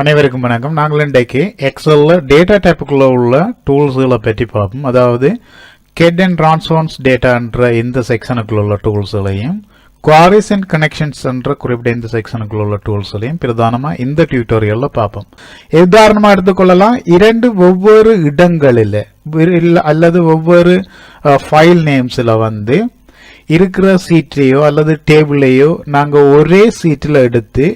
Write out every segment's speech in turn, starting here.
அனைவருக்கும் வணக்கம். நாங்கள் இன்றைக்கு எக்ஸல்ல டேட்டா டைப்புக்குள்ள உள்ள டூல்ஸ்களை பற்றி பார்ப்போம். அதாவது கெட் அண்ட் டிரான்ஸ்ஃபார்ம்ஸ் டேட்டா என்ற இந்த செக்ஷனுக்குள்ள உள்ள டூல்ஸ்களையும் குவாரிஸ் அண்ட் கனெக்ஷன்ஸ் என்ற குறிப்பிட்ட இந்த செக்ஷனுக்குள்ள உள்ள டூல்ஸ்களையும் பிரதானமா இந்த டியூட்டோரியல்ல பார்ப்போம். உதாரணமா எடுத்துக்கொள்ளலாம், இரண்டு ஒவ்வொரு இடங்களில் அல்லது ஒவ்வொரு ஃபைல் நேம்ஸ்ல இருக்கிற சீட்டையோ அல்லது டேபிளையோ நாங்கள் ஒரே சீட்டில் எடுத்து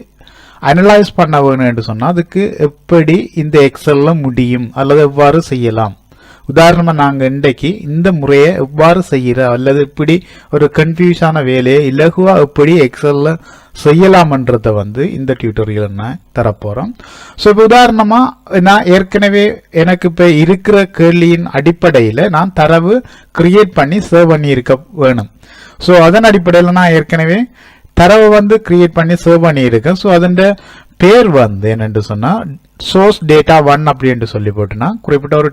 அனலைஸ் பண்ண வேணும் என்று சொன்னா அதுக்கு எப்படி இந்த எக்ஸல்ல முடியும் அல்லது எவ்வாறு செய்யலாம். உதாரணமா நாங்க இன்றைக்கு இந்த முறையை எவ்வாறு செய்யற அல்லது இப்படி ஒரு கன்ஃபியூஷான வேலையை இலகுவா எப்படி எக்ஸல்ல செய்யலாம்ன்றத இந்த டியூட்டோரியல் நான் தரப்போறோம். ஸோ இப்போ உதாரணமா நான் ஏற்கனவே எனக்கு இப்ப இருக்கிற கேள்வியின் அடிப்படையில நான் தரவு கிரியேட் பண்ணி சேவ் பண்ணி இருக்க வேணும். ஸோ அதன் அடிப்படையில் நான் ஏற்கனவே தரவு கிரியேட் பண்ணி சேவ் பண்ணி இருக்கேன். ஸோ அதன் பேர் என்னென்று சொன்னா சோர்ஸ் டேட்டா 1 அப்படின்னு சொல்லி போட்டுனா குறிப்பிட்ட ஒரு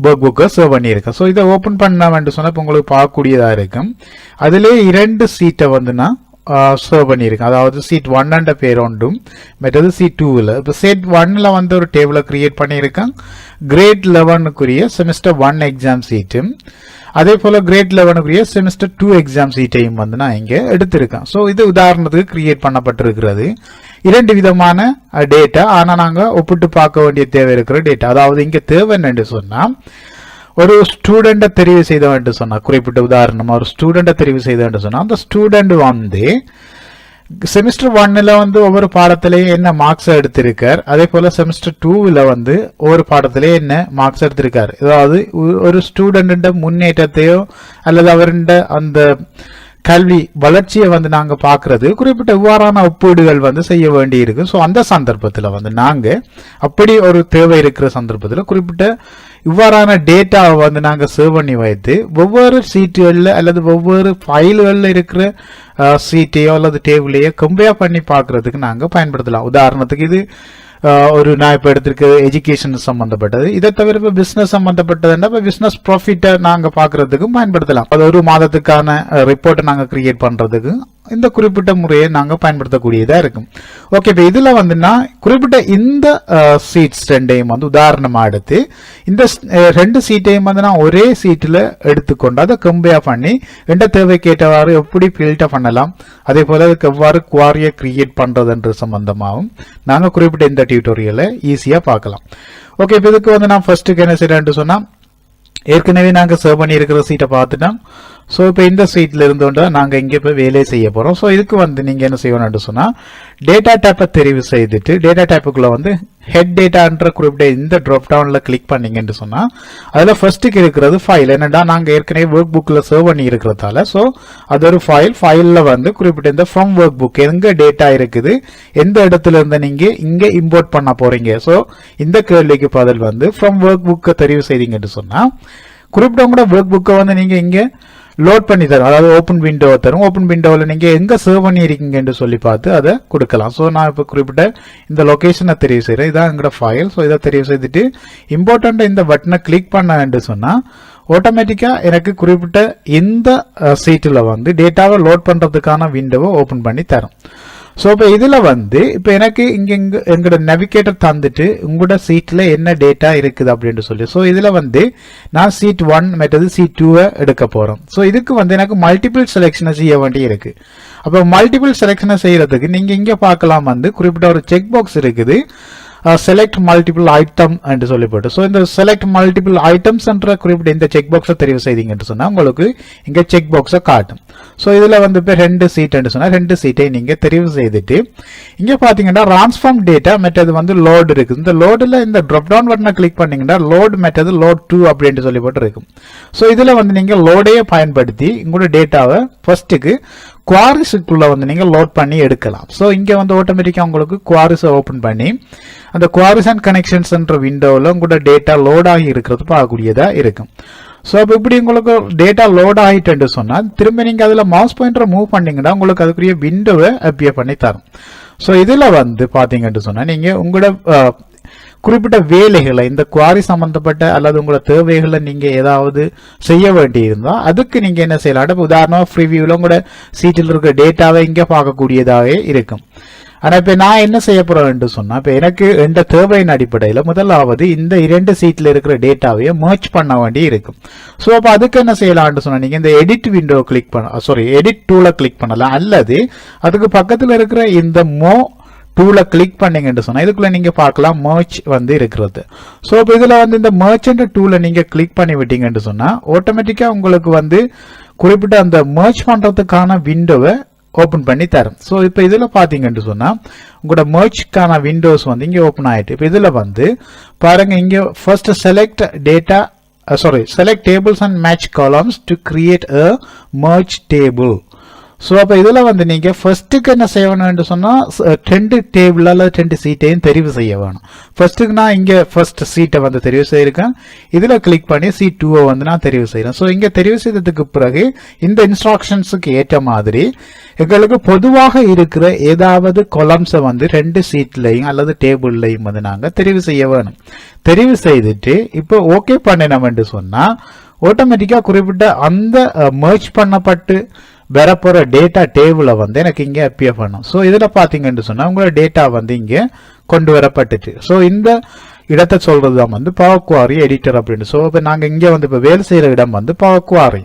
ஒர்க் புக்கை சேவ் பண்ணி இருக்கேன். ஸோ இதை ஓபன் பண்ண சொன்னா இப்போ உங்களுக்கு பார்க்கக்கூடியதா இருக்கும். அதிலே இரண்டு சீட்டை நான் சேவ் பண்ணியிருக்கேன். அதாவது சீட் 1 பேர் ஒன்றும் மற்றது சீட் 2ல. இப்போ சீட் 1ல ஒரு டேபிளை கிரியேட் பண்ணியிருக்கேன். கிரேட் 11க்குரிய செமிஸ்டர் 1 எக்ஸாம் சீட்டும் அதே போல கிரேட் 11க்குரிய செமிஸ்டர் 2 எக்ஸாம் சீட்டையும் நான் இங்க எடுத்திருக்கேன். ஸோ இது உதாரணத்துக்கு கிரியேட் பண்ணப்பட்டிருக்கிறது. இரண்டு விதமான டேட்டா, ஆனா நாங்க ஒப்பிட்டு பார்க்க வேண்டிய தேவை இருக்கிற டேட்டா. அதாவது இங்க தேவை என்று சொன்னா ஒரு ஸ்டூடெண்ட தெரிவு செய்த என்று சொன்னா குறிப்பிட்ட உதாரணமா ஒரு ஸ்டூடெண்ட தெரிவு செய்த என்று சொன்னா அந்த ஸ்டூடெண்ட் செமிஸ்டர் 1ல ஒவ்வொரு பாடத்திலையும் என்ன மார்க்ஸ் எடுத்திருக்கார், அதே போல செமிஸ்டர் 2ல ஒவ்வொரு பாடத்திலேயே என்ன மார்க்ஸ் எடுத்திருக்கார். அதாவது ஒரு ஸ்டூடெண்ட் முன்னேற்றத்தையோ அல்லது அவருடைய அந்த கல்வி வளர்ச்சியை நாங்க பாக்குறது குறிப்பிட்ட இவ்வாறான ஒப்பீடுகள் செய்ய வேண்டி இருக்கு. ஸோ அந்த சந்தர்ப்பத்தில் நாங்க அப்படி ஒரு தேவை இருக்கிற சந்தர்ப்பத்தில் குறிப்பிட்ட இவ்வாறான டேட்டாவை நாங்க சேவ் பண்ணி வைத்து ஒவ்வொரு சீட்டுகள்ல அல்லது ஒவ்வொரு ஃபைல்கள்ல இருக்கிற சீட்டையோ அல்லது டேபிளையோ கம்பேர் பண்ணி பாக்குறதுக்கு நாங்க பயன்படுத்தலாம். உதாரணத்துக்கு இது ஒரு நான் இப்ப எடுத்திருக்க எஜுகேஷன் சம்பந்தப்பட்டது. இதை தவிர இப்ப பிசினஸ் சம்பந்தப்பட்டதுன்னா இப்ப பிசினஸ் ப்ராஃபிட்டை நாங்க பாக்குறதுக்கும் பயன்படுத்தலாம். அது ஒரு மாதத்துக்கான ரிப்போர்ட்டை நாங்க கிரியேட் பண்றதுக்கு இந்த குறிப்பிட்ட முறையை நாங்க பயன்படுத்தக்கூடியதா இருக்கும். ஓகே, இப்ப இதுல குறிப்பிட்ட இந்த சீட்ஸ் ரெண்டையும் உதாரணமா எடுத்து இந்த ரெண்டு சீட்டையும் நான் ஒரே சீட்ல எடுத்துக்கொண்டு அதை கம்பேர் பண்ணி எந்த தேவைக்கேற்றவாறு எப்படி ஃபில்டர் பண்ணலாம், அதே போல அதுக்கு எவ்வாறு குவாரியை கிரியேட் பண்றதுன்ற சம்பந்தமாகவும் நாங்க குறிப்பிட்ட இந்த டியூட்டோரியலை ஈஸியா பார்க்கலாம். ஓகே, இப்ப இதுக்கு நான் ஃபர்ஸ்ட்டுக்கு என்ன செய்யறேன்னு சொன்னா ஏற்கனவே நாங்க சேவ் பண்ணி இருக்கிற சீட்டை பார்த்துட்டோம். ஸோ இப்போ இந்த சீட்ல இருந்தோண்டா நாங்க இங்க போய் வேலையை செய்ய போறோம். ஸோ இதுக்கு நீங்க என்ன செய்யணும்னு சொன்னா டேட்டா டைப்பை தெரிவு செய்துட்டு டேட்டா டைப்புக்குள்ள ஹெட் டேட்டான்ற குறிப்பிட்ட இந்த ட்ராப் டவுன்ல கிளிக் பண்ணீங்கன்னு சொன்னா அதுல ஃபர்ஸ்ட்டுக்கு இருக்கிறது ஃபைல். என்னடா நாங்க ஏற்கனவே ஒர்க் புக்ல சேவ் பண்ணி இருக்கிறதால ஸோ அது ஒரு ஃபைல்ல குறிப்பிட்ட இந்த ஃப்ரம் ஒர்க் புக் எங்க டேட்டா இருக்குது, எந்த இடத்துல இருந்து நீங்க இங்க இம்போர்ட் பண்ண போறீங்க. ஸோ இந்த கேள்விக்கு பதில் ஃப்ரம் ஒர்க் புக்கை தெரிவு செய்தீங்கன்னு சொன்னா குறிப்பிட்ட உங்களோட ஒர்க் புக்கை நீங்க இங்க லோட் பண்ணி தரும். அதாவது ஓப்பன் விண்டோ தரும். ஓப்பன் விண்டோவில் நீங்க எங்க சேவ் பண்ணி இருக்கீங்கன்னு சொல்லி பார்த்து அதை கொடுக்கலாம். ஸோ நான் இப்போ குறிப்பிட்ட இந்த லொகேஷனை தெரிவு செய்யறேன். இதான் எங்களோட ஃபைல். ஸோ இதை தெரிவு செய்துட்டு இம்பார்ட்டன்ட் இந்த பட்டனை கிளிக் பண்ண சொன்னா ஆட்டோமேட்டிக்கா எனக்கு குறிப்பிட்ட இந்த சீட்டில் டேட்டாவை லோட் பண்றதுக்கான விண்டோவை ஓபன் பண்ணி தரும். ஸோ இப்போ இதுல இப்போ எனக்கு இங்க எங்களோட நேவிகேட்டர் தந்துட்டு உங்களோட சீட்ல என்ன டேட்டா இருக்குது அப்படின்னு சொல்லி ஸோ இதுல நான் சீட் 1 மற்றது சீட் 2 எடுக்க போறோம். ஸோ இதுக்கு எனக்கு மல்டிபிள் செலெக்ஷனை செய்ய வேண்டி இருக்கு. அப்போ மல்டிபிள் செலெக்ஷனை செய்யறதுக்கு நீங்க இங்க பார்க்கலாம் குறிப்பிட்ட ஒரு செக் பாக்ஸ் இருக்குது, செலக்ட் மல்டிபிள் ஐட்டம் என்று சொல்லி போட்டு. ஸோ இந்த செலக்ட் மல்டிபிள் ஐட்டம்ஸ் என்ற குறிப்பிட்ட இந்த செக் பாக்ஸை தெரிவு செய்தீங்கன்னு சொன்னா உங்களுக்கு இங்க செக் பாக்ஸை காட்டும். ஸோ இதுல இப்போ 2 சீட் என்று சொன்னா 2 சீட்டை நீங்க தெரிவு செய்துட்டு இங்க பாத்தீங்கன்னா டிரான்ஸ்ஃபார்ம் டேட்டா மெத்தட் லோடு இருக்கு. இந்த லோடுல இந்த ட்ராப் டவுன் பட்டனை கிளிக் பண்ணீங்கன்னா லோட் மெத்தட் லோட் 2 அப்படின்னு சொல்லி போட்டு இருக்கும். ஸோ இதுல நீங்க லோடையே பயன்படுத்தி உங்களோட டேட்டாவை ஃபர்ஸ்ட்டுக்கு குவாரிஸுக்குள்ள நீங்க லோட் பண்ணி எடுக்கலாம். ஸோ இங்க ஆட்டோமேட்டிக்கா உங்களுக்கு குவாரிஸை ஓபன் பண்ணி அந்த குவாரிஸ் அண்ட் கனெக்ஷன்ஸ் என்ற விண்டோவில் உங்களோட டேட்டா லோட் ஆகி இருக்கிறது பார்க்கக்கூடியதா இருக்கும். ஸோ அப்போ இப்படி உங்களுக்கு டேட்டா லோட் ஆகிட்டு சொன்னா திரும்ப நீங்க அதுல மவுஸ் பாயிண்டரை மூவ் பண்ணீங்கன்னா உங்களுக்கு அதுக்குரிய விண்டோவை அப்பியர் பண்ணி தரும். ஸோ இதுல பாத்தீங்கன்னு சொன்னா நீங்க உங்களோட குறிப்பிட்ட வேலைகளை இந்த குவாரி சம்பந்தப்பட்ட அல்லது உங்களோட தேவைகளை நீங்க ஏதாவது செய்ய வேண்டி இருந்தா அதுக்கு நீங்க என்ன செய்யலாம். உதாரணமா ப்ரிவியூல உங்களோட சீட்டில் இருக்க டேட்டாவை இங்க பார்க்கக்கூடியதாகவே இருக்கும். ஆனா இப்ப நான் என்ன செய்ய போறேன்னு சொன்னா, இப்ப எனக்கு இந்த தேவையின் அடிப்படையில் முதலாவது இந்த 2 சீட்ல இருக்கிற டேட்டாவையும் merge பண்ண வேண்டி இருக்கும். சோ அப்ப அதுக்கு என்ன செய்யலாம்னு சொன்னா, நீங்க இந்த எடிட் விண்டோ கிளிக் பண்ண எடிட் டூலை கிளிக் பண்ணலாம், அல்லது அதுக்கு பக்கத்துல இருக்கிற இந்த டூலை கிளிக் பண்ணீங்கன்னு சொன்னா இதுக்குள்ள நீங்க பார்க்கலாம் merge வந்து இருக்கிறது. சோ இப்போ இதுல வந்து இந்த merge டூலை நீங்க கிளிக் பண்ணி விட்டீங்கன்னு சொன்னா ஆட்டோமேட்டிக்கா உங்களுக்கு வந்து குறிப்பிட்ட அந்த merge பண்றதுக்கான விண்டோவை ஓபன் பண்ணி தரும். சோ இப்போ இதுல பாத்தீங்கன்னு சொன்னா உங்களோட mergeக்கான விண்டோஸ் வந்து இங்க ஓபன் ஆயிட்டு. இப்போ இதுல வந்து பாருங்க, இங்க first select tables and match columns to create a merge table. So அப்ப இதுல வந்து நீங்க ஃபர்ஸ்ட்டுக்கு என்ன செய்யணும்னு சொன்னா 2 டேபிள் அல்லது 2 சீட்டையும் தெரிவு செய்ய வேணும். ஃபர்ஸ்ட்டுக்கு நான் இங்க ஃபர்ஸ்ட் சீட்டை வந்து தெரிவு செய்யிருக்கேன். இதுல கிளிக் பண்ணி சீட் 2 வந்து நான் தெரிவு செய்யறேன். சோ இங்க தெரிவு செய்ததுக்கு பிறகு இந்த இன்ஸ்ட்ரக்ஷன்ஸுக்கு ஏற்ற மாதிரி எங்களுக்கு பொதுவாக இருக்கிற ஏதாவது கொலம்ஸை வந்து 2 சீட்லையும் அல்லது டேபிள்லையும் வந்து நாங்க தெரிவு செய்ய வேணும். தெரிவு செய்துட்டு இப்போ ஓகே பண்ணினோம்னு சொன்னா ஆட்டோமேட்டிக்கா குறிப்பிட்ட அந்த merge பண்ணப்பட்டு வரப்போற டேட்டா டேபிளை வந்து எனக்கு இங்க அப்பியர் பண்ணும். சோ இதுல பாத்தீங்கன்னு சொன்னா உங்களோட டேட்டா வந்து இங்க கொண்டு வரப்பட்டுச்சு. சோ இந்த இடத்தை சொல்றதுதான் வந்து பவர் குவாரி எடிட்டர் அப்படின்னு. சோ இப்ப நாங்க இங்க வந்து இப்ப வேலை செய்யற இடம் வந்து பவர் குவாரி.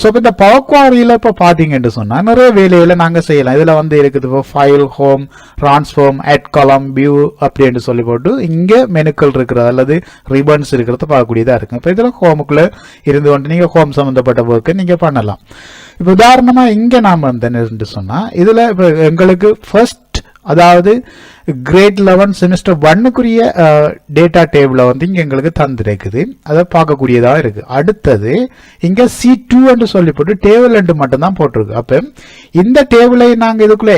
சோ இப்ப இந்த பவர் குவாரியில இப்ப பாத்தீங்கன்னு சொன்னா நிறைய வேலையில நாங்க செய்யலாம். இதுல வந்து இருக்குது இப்போ ஃபைல், ஹோம், டிரான்ஸ்ஃபார்ம், ஆட் காலம், வியூ அப்படின்னு சொல்லி போட்டு இங்க மெனுக்கள் இருக்கிறது அல்லது ரிபன்ஸ் இருக்கிறத பார்க்கக்கூடியதா இருக்கு. இப்ப இதுல ஹோமுக்குள்ள இருந்து கொண்டு நீங்க ஹோம் சம்பந்தப்பட்ட ஒர்க்கு நீங்க பண்ணலாம். இப்ப உதாரணமா இங்க நாம வந்து சொன்னா இதுல இப்ப எங்களுக்கு ஃபர்ஸ்ட் அதாவது கிரேட் 11 செமிஸ்டர் 1க்குரிய டேட்டா டேபிள வந்து இங்க எங்களுக்கு தந்திருக்குது. அதை பார்க்கக்கூடியதா இருக்கு. அடுத்தது இங்க C2 என்று சொல்லி போட்டு டேபிள் 2 மட்டும் தான் போட்டிருக்கு. அப்ப இந்த டேபிளை நாங்க இதுக்குள்ள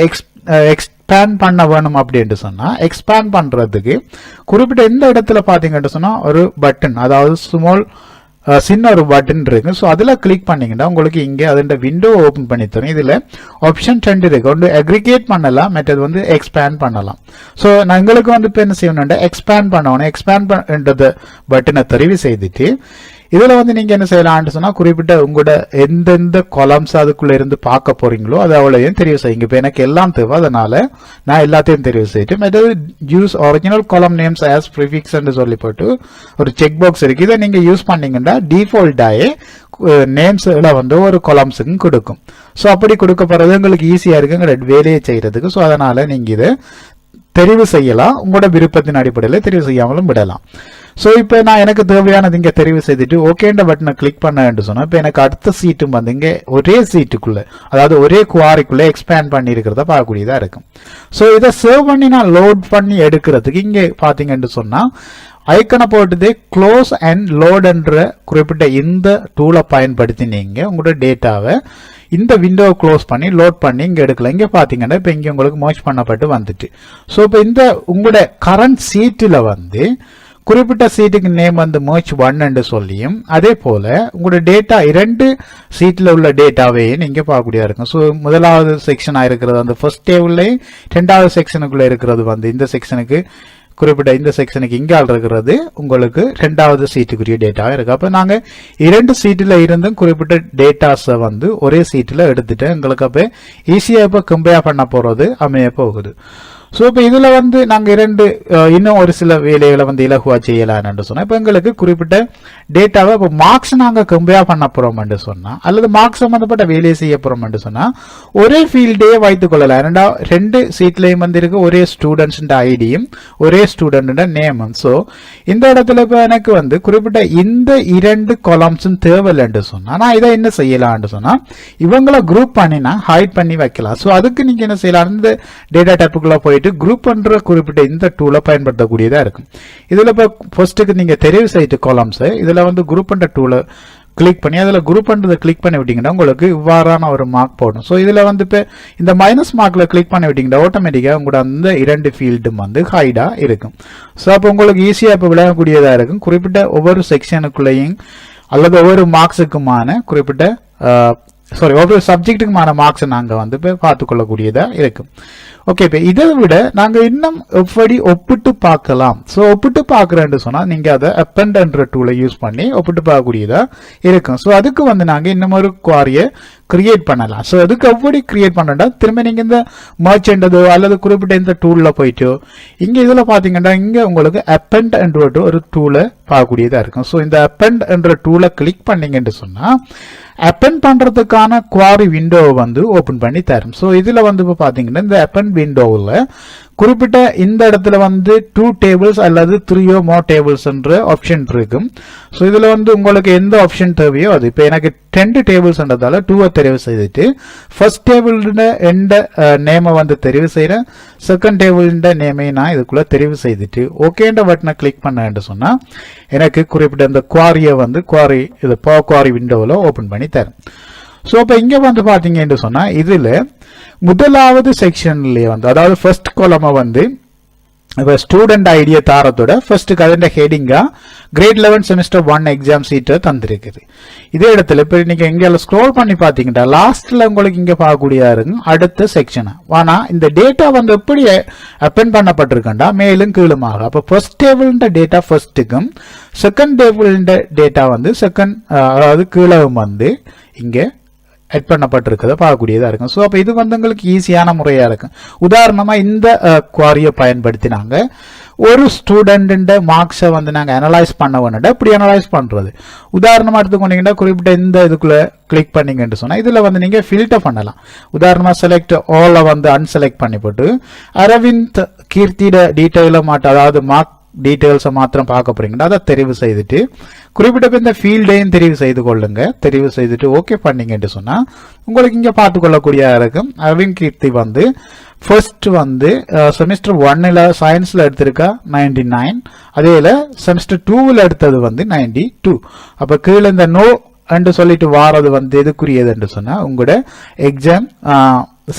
எக்ஸ்பேண்ட் பண்ண வேணும் அப்படின்னு சொன்னா எக்ஸ்பேண்ட் பண்றதுக்கு குறிப்பிட்ட இந்த இடத்துல பாத்தீங்கன்னு சொன்னா ஒரு பட்டன், அதாவது ஸ்மால் சின்ன ஒரு பட்டன் இருக்கு. ஸோ அதில் கிளிக் பண்ணீங்கன்னா உங்களுக்கு இங்கே அதோட விண்டோ ஓப்பன் பண்ணி தரும். இதில் ஆப்ஷன் 2 இருக்கு. ஒன்று அக்ரிகேட் பண்ணலாம், மற்றது வந்து எக்ஸ்பேண்ட் பண்ணலாம். ஸோ எங்களுக்கு வந்து இப்போ என்ன செய்யணும்னா எக்ஸ்பேண்ட் பண்ணணும். எக்ஸ்பேண்ட் பண்ணுறது பட்டனை தெரிவு செய்துட்டு இதுல வந்து நீங்க என்ன செய்யலாம்னு சொன்னா குறிப்பிட்ட உங்களோட எந்தெந்த காலம்ஸ் அதுக்குள்ள இருந்து பார்க்க போறீங்களோ அது அவ்வளவையும் தெரிவு செய்யுங்க. இப்ப எனக்கு எல்லாம் தேவை, அதனால நான் எல்லாத்தையும் தெரிவு செய்யிட்டு மற்றது யூஸ் ஒரிஜினல் காலம் நேம்ஸ் ஆஸ் ப்ரிஃபிக்ஸ் சொல்லி போட்டு ஒரு செக் பாக்ஸ் இருக்கு. இதை நீங்க யூஸ் பண்ணீங்கன்னா டிஃபால்ட்டாயே நேம்ஸ் வந்து ஒரு காலம்ஸுக்கும் கொடுக்கும். ஸோ அப்படி கொடுக்கப்படுறது உங்களுக்கு ஈஸியா இருக்கு உங்களோட வேலையை செய்யறதுக்கு. ஸோ அதனால நீங்க இதை தெரிவு செய்யலாம், உங்களோட விருப்பத்தின் அடிப்படையில் தெரிவு செய்யாமலும் விடலாம். ஸோ இப்போ நான் எனக்கு தேவையானது இங்கே தெரிவு செய்துட்டு ஓகேன்ற பட்டனை கிளிக் பண்ண சொன்னா இப்போ எனக்கு அடுத்த சீட்டும் வந்து இங்கே ஒரே சீட்டுக்குள்ள, அதாவது ஒரே குவாரிக்குள்ள எக்ஸ்பேண்ட் பண்ணி இருக்கிறத பார்க்கக்கூடியதா இருக்கும். ஸோ இதை சேவ் பண்ணி நான் லோட் பண்ணி எடுக்கிறதுக்கு இங்கே பார்த்தீங்கன்னு சொன்னா ஐக்கனை போட்டுதே க்ளோஸ் அண்ட் லோட் என்ற குறிப்பிட்ட இந்த டூலை பயன்படுத்தி நீங்க உங்களோட டேட்டாவை இந்த விண்டோவை க்ளோஸ் பண்ணி லோட் பண்ணி இங்க எடுக்கலாம். இங்க பாத்தீங்கன்னா இப்ப இங்க உங்களுக்கு merge பண்ணப்பட்டு வந்துட்டு. ஸோ இப்போ இந்த உங்களோட கரண்ட் சீட்டில் வந்து குறிப்பிட்ட சீட்டுக்கு நேம் வந்து merge 1 என்று சொல்லியும் அதே போல உங்களோட டேட்டா 2 சீட்ல உள்ள டேட்டாவே நீங்க பார்க்கக்கூடியதா இருக்கும். ஸோ முதலாவது செக்ஷனா இருக்கிறது அந்த ஃபர்ஸ்ட் டேபிள்லையும் 2வது செக்ஷனுக்குள்ள இருக்கிறது வந்து இந்த செக்ஷனுக்கு குறிப்பிட்ட இந்த செக்ஷனுக்கு இங்க இருக்கிறது உங்களுக்கு 2வது சீட்டுக்குரிய டேட்டா இருக்கு. அப்ப நாங்க 2 சீட்டுல இருந்தும் குறிப்பிட்ட டேட்டாஸை வந்து ஒரே சீட்டுல எடுத்துட்டு எங்களுக்கு அப்ப ஈஸியா இப்ப கம்பேர் பண்ண போறது அமைய போகுது. ஸோ இப்போ இதுல வந்து நாங்க இன்னும் ஒரு சில வேலைகளை வந்து இலகுவா செய்யலாம்னு சொன்னா இப்போ எங்களுக்கு குறிப்பிட்ட டேட்டாவை இப்போ மார்க்ஸ் நாங்க கம்பேர் பண்ண போறோம் சொன்னா அல்லது மார்க்ஸ் சம்பந்தப்பட்ட வேலையை செய்ய போறோம் சொன்னா ஒரே ஃபீல்டே வைத்துக் கொள்ளலாம். 2 சீட்லயும் வந்து இருக்கு ஒரே ஸ்டூடெண்ட்ஸ் ஐடியும் ஒரே ஸ்டூடெண்ட் நேமும். ஸோ இந்த இடத்துல இப்போ எனக்கு வந்து குறிப்பிட்ட இந்த 2 காலம்ஸும் தேவையில்லைன்னு சொன்னா நான் இதை என்ன செய்யலாம்னு சொன்னா இவங்களை குரூப் பண்ணி நான் ஹைட் பண்ணி வைக்கலாம். ஸோ அதுக்கு நீங்க என்ன செய்யலாம், இந்த டேட்டா டைப்புக்குள்ள போய் குரூப் பண்ற குறிப்பிட்ட இந்த டூலை பயன்படுத்தக்கூடியதா இருக்கும். இதுல இப்ப ஃபர்ஸ்ட்டுக்கு நீங்க தெரிவு செய்த காலம்ஸ் இதுல வந்து குரூப் பண்ற டூலை கிளிக் பண்ணி அதில் குரூப் பண்றதை கிளிக் பண்ணி விட்டீங்கன்னா உங்களுக்கு இவ்வாறான ஒரு மார்க் போடும். ஸோ இதுல வந்து இப்போ இந்த மைனஸ் மார்க்ல கிளிக் பண்ணி விட்டீங்கன்னா ஆட்டோமேட்டிக்கா உங்களோட அந்த 2 ஃபீல்டும் வந்து ஹைடா இருக்கும். ஸோ அப்போ உங்களுக்கு ஈஸியா இப்போ விளையாடக்கூடியதா இருக்கும். குறிப்பிட்ட ஒவ்வொரு செக்ஷனுக்குள்ளேயும் அல்லது ஒவ்வொரு மார்க்ஸுக்குமான குறிப்பிட்ட ஒவ்வொரு சப்ஜெக்டுக்குமான மார்க்ஸ் நாங்க வந்து இப்போ பார்த்துக்கொள்ளக்கூடியதா இருக்கும். ஓகே, இப்போ இதை விட நாங்கள் இன்னும் எப்படி ஒப்பிட்டு பார்க்கலாம். ஸோ ஒப்பிட்டு பார்க்குறேன்னு சொன்னால் நீங்கள் அதை அப்பெண்ட் என்ற டூலை யூஸ் பண்ணி ஒப்பிட்டு பார்க்கக்கூடியதாக இருக்கும். ஸோ அதுக்கு வந்து நாங்கள் இன்னும் ஒரு குவாரியை கிரியேட் பண்ணலாம். ஸோ அதுக்கு எப்படி கிரியேட் பண்ணா திரும்ப நீங்கள் இந்த மர்ச்செண்டதோ அல்லது குறிப்பிட்ட இந்த டூலில் போயிட்டோ இங்கே இதில் பார்த்தீங்கன்னா இங்கே உங்களுக்கு அப்பெண்ட் என்ற ஒரு டூலை பார்க்கக்கூடியதாக இருக்கும். ஸோ இந்த அப்பெண்ட் என்ற டூலை கிளிக் பண்ணீங்கன்னு சொன்னால் அப்பெண்ட் பண்றதுக்கான குவாரி விண்டோவை வந்து ஓபன் பண்ணி தரும். ஸோ இதுல வந்து இப்போ பாத்தீங்கன்னா இந்த அப்பெண்ட் விண்டோவில் குறிப்பிட்ட இந்த இடத்துல வந்து 2 டேபிள்ஸ் அல்லது 3 or more டேபிள்ஸ் என்ற ஆப்ஷன் இருக்கும். ஸோ இதுல வந்து உங்களுக்கு எந்த ஆப்ஷன் தேவையோ அது. இப்போ எனக்கு 2 டேபிள்ஸ்ன்றதால 2 தெரிவு செய்துட்டு ஃபர்ஸ்ட் டேபிள் எந்த நேமை வந்து தெரிவு செய்யறேன், செகண்ட் டேபிள் நேமை நான் இதுக்குள்ள தெரிவு செய்துட்டு ஓகேன்ற பட்டனை கிளிக் பண்ண சொன்னா எனக்கு குறிப்பிட்ட இந்த குவாரியை வந்து இது குவாரி விண்டோவில் ஓபன் பண்ணி தரும். ஸோ இப்போ இங்க வந்து பாத்தீங்கன்னு சொன்னா இதுல முதலாவது செக்ஷன்லயே வந்து அதாவது ஃபர்ஸ்ட் காலமை வந்து ஸ்டூடெண்ட் ஐடியா தாரத்தோட ஃபர்ஸ்ட் அதோட ஹெடிங்கா கிரேட் 11 செமஸ்டர் 1 எக்ஸாம் சீட்டை தந்திருக்குது. இதே இடத்துல இப்ப நீங்க இங்க ஸ்க்ரோல் பண்ணி பாத்தீங்கன்னா லாஸ்ட்ல உங்களுக்கு இங்க பார்க்கக்கூடிய இருக்கும் அடுத்த செக்ஷன். ஆனா இந்த டேட்டா வந்து எப்படி அப்பெண்ட் பண்ணப்பட்டிருக்கா மேலும் கீழுமாக. அப்ப ஃபர்ஸ்ட் டேபிள் டேட்டா ஃபர்ஸ்ட்டுக்கும் செகண்ட் டேபிள் டேட்டா வந்து செகண்ட் அதாவது கீழவும் வந்து இங்க ஆட் பண்ணப்பட்டிருக்கிறத பார்க்கக்கூடியதா இருக்கும். ஸோ அப்போ இது வந்து உங்களுக்கு ஈஸியான முறையா இருக்கும். உதாரணமா இந்த குவாரியை பயன்படுத்தினாங்க ஒரு ஸ்டூடெண்ட் மார்க்ஸை வந்து நாங்கள் அனலைஸ் பண்ண வேண்டிய இப்படி அனலைஸ் பண்றது. உதாரணமா எடுத்துக்கொண்டீங்கன்னா குறிப்பிட்ட இந்த இதுக்குள்ள கிளிக் பண்ணீங்கன்னு சொன்னா இதுல வந்து நீங்க ஃபில்டர் பண்ணலாம். உதாரணமா செலக்ட் ஆல வந்து அன்செலக்ட் பண்ணி போட்டு அரவிந்த் கீர்த்தியோட டீட்டெயில மாட்ட அதாவது மார்க் டீட்டெயில்ஸை மாத்திரம் பார்க்க போறீங்கன்னா அதை தெரிவு செய்துட்டு குறிப்பிட்ட இந்த ஃபீல்டையும் தெரிவு செய்து கொள்ளுங்க. தெரிவு செய்துட்டு ஓகே பண்ணீங்கன்னு சொன்னா உங்களுக்கு இங்க பார்த்து கொள்ளக்கூடிய இருக்கும். அரவிந்த் கீர்த்தி வந்து ஃபர்ஸ்ட் வந்து செமஸ்டர் 1ல சயின்ஸ்ல எடுத்திருக்கா 99, அதேல செமஸ்டர் 2ல எடுத்தது வந்து 92. அப்ப கீழே இந்த நோ என்று சொல்லிட்டு வாரது வந்து எதுக்குரியது என்று சொன்னா உங்களோட எக்ஸாம்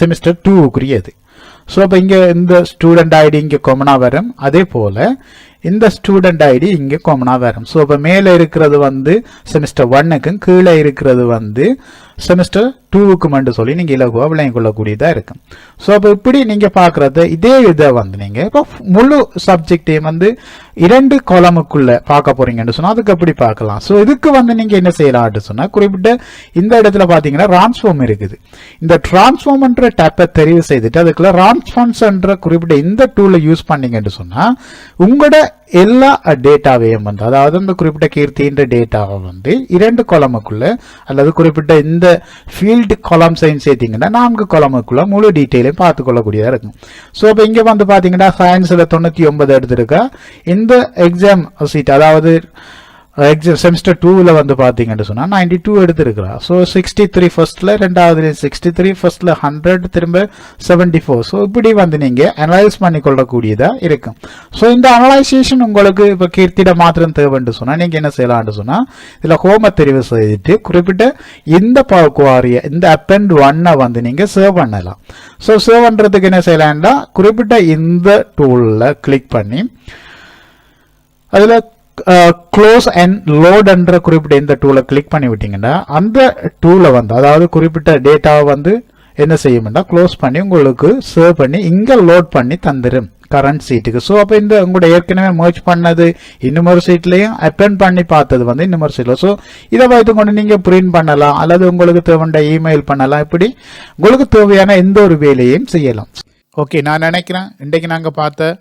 செமஸ்டர் 2க்குரியது. ஸோ அப்போ இங்கே இந்த ஸ்டூடெண்ட் ஐடி இங்கே காமனா வரும், அதே போல இந்த ஸ்டூடெண்ட் ஐடி இங்கே காமனா வரும். ஸோ இப்போ மேலே இருக்கிறது வந்து செமஸ்டர் 1க்கும் கீழே இருக்கிறது வந்து செமஸ்டர் 2க்கும் சொல்லி நீங்க இலகுவா விளங்கிக் கொள்ளக்கூடியதா இருக்கும். ஸோ அப்போ இப்படி நீங்க பாக்குறது இதே இதை வந்து நீங்க இப்போ முழு சப்ஜெக்டையும் வந்து 2 காலமுக்குள்ள பார்க்க போறீங்கன்னு சொன்னா அதுக்கு எப்படி பார்க்கலாம். ஸோ இதுக்கு வந்து நீங்க என்ன செய்யலாம் சொன்னா குறிப்பிட்ட இந்த இடத்துல பாத்தீங்கன்னா டிரான்ஸ்ஃபார்ம் இருக்குது. இந்த டிரான்ஸ்ஃபார்ம்ன்ற டேப்பை தெரிவு செய்துட்டு அதுக்குள்ள டிரான்ஸ்ஃபார்ம்ஸ் என்ற குறிப்பிட்ட இந்த டூலை யூஸ் பண்ணீங்கன்னு சொன்னா உங்களோட எல்லா டேட்டாவையும் வந்து அதாவது இந்த குறிப்பிட்ட கீர்த்தின்ற டேட்டாவை வந்து 2 காலமுக்குள்ள அல்லது குறிப்பிட்ட இந்த ஃபீல்டு காலம்ஸையும் சேர்த்தீங்கன்னா 4 காலமுக்குள்ள முழு டீட்டெயிலையும் பார்த்து கொள்ளக்கூடியதா இருக்கும். ஸோ இப்போ இங்க வந்து பாத்தீங்கன்னா சயின்ஸ்ல 99 எடுத்திருக்கா. இந்த எக்ஸாம் சீட் அதாவது செமஸ்டர் 2ல வந்து பாத்தீங்கன்னு சொன்னா 92 எடுத்திருக்கிறா. ஸோ 63 ஃபர்ஸ்ட்ல, ரெண்டாவது 63 ஃபர்ஸ்ட்ல 100, திரும்ப 74. ஸோ இப்படி வந்து நீங்க அனலைஸ் பண்ணி கொள்ளக்கூடியதா இருக்கும். ஸோ இந்த அனலைசேஷன் உங்களுக்கு இப்ப கீர்த்திட மாத்திரம் தேவைன்னு சொன்னா நீங்க என்ன செய்யலாம்னு சொன்னா இதுல ஹோம தெரிவு செய்துட்டு குறிப்பிட்ட இந்த குவாரிய இந்த அப்பெண்ட் 1 வந்து நீங்க சேவ் பண்ணலாம். ஸோ சேவ் பண்றதுக்கு என்ன செய்யலாம்னா குறிப்பிட்ட இந்த டூல்ல கிளிக் பண்ணி அதுல க்ளோஸ் அண்ட் லோட் என்ற குறிப்பிட்ட இந்த டூலை கிளிக் பண்ணி விட்டீங்கன்னா அந்த டூலை வந்து அதாவது குறிப்பிட்ட டேட்டாவை வந்து என்ன செய்யும்னா க்ளோஸ் பண்ணி உங்களுக்கு சேவ் பண்ணி இங்க லோட் பண்ணி தந்துடும் கரண்ட் சீட்டுக்கு. ஸோ அப்போ இந்த உங்களோட ஏற்கனவே மர்ஜ் பண்ணது இன்னொரு சீட்லையும் அப்பெண்ட் பண்ணி பார்த்தது வந்து இன்னொரு சீட்ல. ஸோ இதை வைத்து கொண்டு நீங்க பிரிண்ட் பண்ணலாம் அல்லது உங்களுக்கு தேவையான இமெயில் பண்ணலாம். இப்படி உங்களுக்கு தேவையான எந்த ஒரு வேலையும் செய்யலாம். ஓகே, நான் நினைக்கிறேன் இன்றைக்கு நாங்க பார்த்த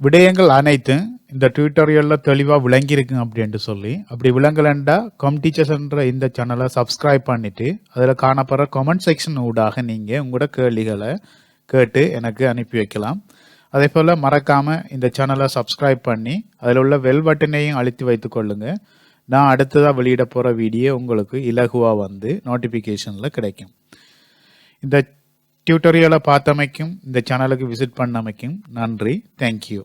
விடயங்கள் அனைத்தும் இந்த டியூட்டோரியல்ல தெளிவா விளங்கி இருக்கு அப்படின்னு சொல்லி. அப்படி விளங்கலண்டா Comtachers என்ற இந்த சேனலை சப்ஸ்கிரைப் பண்ணிட்டு அதுல காணப்படுற கமெண்ட் செக்ஷன் ஊடாக நீங்க உங்களோட கேள்விகளை கேட்டு எனக்கு அனுப்பி வைக்கலாம். அதே போல மறக்காம இந்த சேனலை சப்ஸ்கிரைப் பண்ணி அதில் உள்ள பெல் பட்டனையும் அழுத்தி வைத்துக் கொள்ளுங்க. நான் அடுத்ததா வெளியிட போற வீடியோ உங்களுக்கு இலகுவா வந்து நோட்டிபிகேஷன்ல கிடைக்கும். இந்த டியூட்டோரியலை பார்த்தமைக்கும் இந்த சேனலுக்கு விசிட் பண்ணமைக்கும் நன்றி. தேங்க்யூ.